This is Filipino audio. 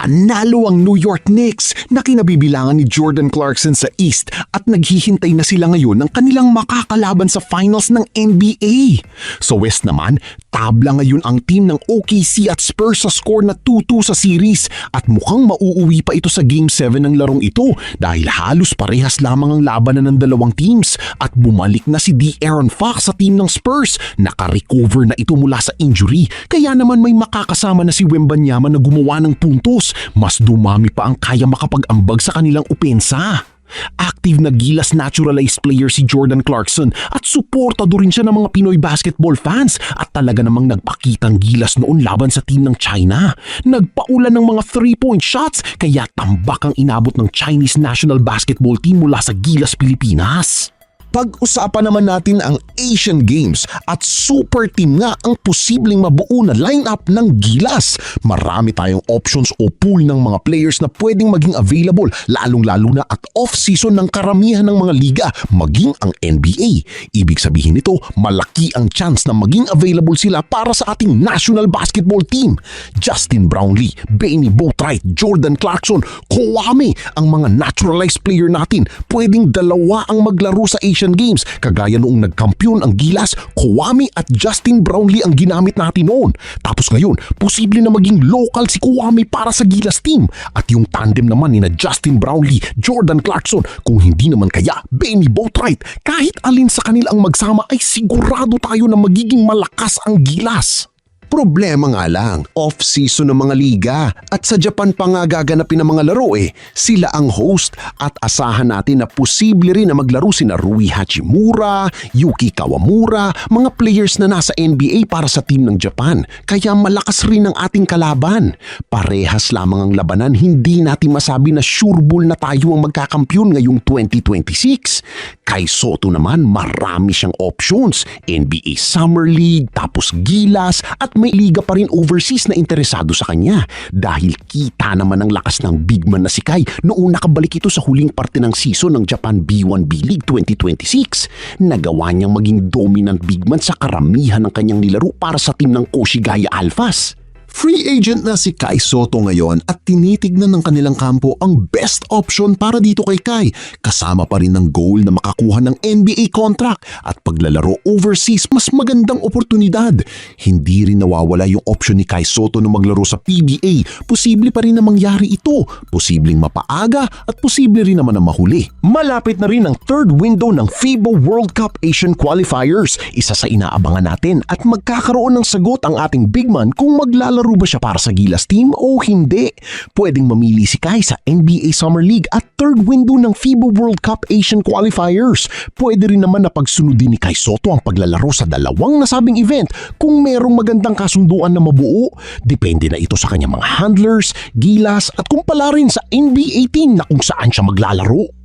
Nanalo ang New York Knicks na kinabibilangan ni Jordan Clarkson sa East at naghihintay na sila ngayon ng kanilang makakalaban sa finals ng NBA. Sa West naman, tabla ngayon ang team ng OKC at Spurs sa score na 2-2 sa series at mukhang mauuwi pa ito sa Game 7 ng larong ito dahil halos parehas lamang ang labanan ng dalawang teams at bumalik na si De'Aaron Fox sa team ng Spurs. Naka-recover na ito mula sa injury kaya naman may makakasama na si Wembanyama na gumawa ng puntos. Mas dumami pa ang kaya makapag-ambag sa kanilang opensa. Active na gilas naturalized player si Jordan Clarkson at suportado rin siya ng mga Pinoy basketball fans at talaga namang nagpakitang gilas noon laban sa team ng China. Nagpaulan ng mga 3-point shots kaya tambak ang inabot ng Chinese national basketball team mula sa Gilas, Pilipinas. Pag-usapan naman natin ang Asian Games at super team nga ang posibleng mabuo na lineup ng Gilas. Marami tayong options o pool ng mga players na pwedeng maging available lalong-lalo na at off-season ng karamihan ng mga liga, maging ang NBA. Ibig sabihin nito, malaki ang chance na maging available sila para sa ating national basketball team. Justin Brownlee, Benny Boatwright, Jordan Clarkson, Kawhi, ang mga naturalized player natin, pwedeng dalawa ang maglaro sa Asian Games kagaya noong nagkampiyon ang Gilas, Kawhi at Justin Brownlee ang ginamit natin noon. Tapos ngayon, posible na maging local si Kawhi para sa Gilas team at yung tandem naman ni na Justin Brownlee, Jordan Clarkson, kung hindi naman kaya Benny Boatwright. Kahit alin sa kanila ang magsama ay sigurado tayo na magiging malakas ang Gilas. Problema nga lang, off-season ng mga liga at sa Japan pa nga gaganapin ang mga laro Sila ang host at asahan natin na posible rin na maglaro sina Rui Hachimura, Yuki Kawamura, mga players na nasa NBA para sa team ng Japan. Kaya malakas rin ang ating kalaban. Parehas lamang ang labanan, hindi natin masabi na sureball na tayo ang magkakampyon ngayong 2026. Kay Soto naman marami siyang options, NBA Summer League, tapos Gilas at may liga pa rin overseas na interesado sa kanya dahil kita naman ang lakas ng big man na si Kai noong nakabalik ito sa huling parte ng season ng Japan B1B League 2026. Nagawa niyang maging dominant big man sa karamihan ng kanyang nilaro para sa team ng Koshigaya Alphas. Free agent na si Kai Soto ngayon at tinitignan ng kanilang kampo ang best option para dito kay Kai. Kasama pa rin ng goal na makakuha ng NBA contract at paglalaro overseas mas magandang oportunidad. Hindi rin nawawala yung option ni Kai Soto na maglaro sa PBA. Posible pa rin na mangyari ito. Posibleng mapaaga at posible rin naman na mahuli. Malapit na rin ang third window ng FIBA World Cup Asian Qualifiers. Isa sa inaabangan natin at magkakaroon ng sagot ang ating big man kung maglalaro ba siya para sa Gilas team o hindi. Pwedeng mamili si Kai sa NBA Summer League at third window ng FIBA World Cup Asian Qualifiers. Pwede rin naman na pagsunodin ni Kai Soto ang paglalaro sa dalawang nasabing event kung merong magandang kasunduan na mabuo. Depende na ito sa kanyang mga handlers, Gilas at kung pala rin sa NBA team na kung saan siya maglalaro.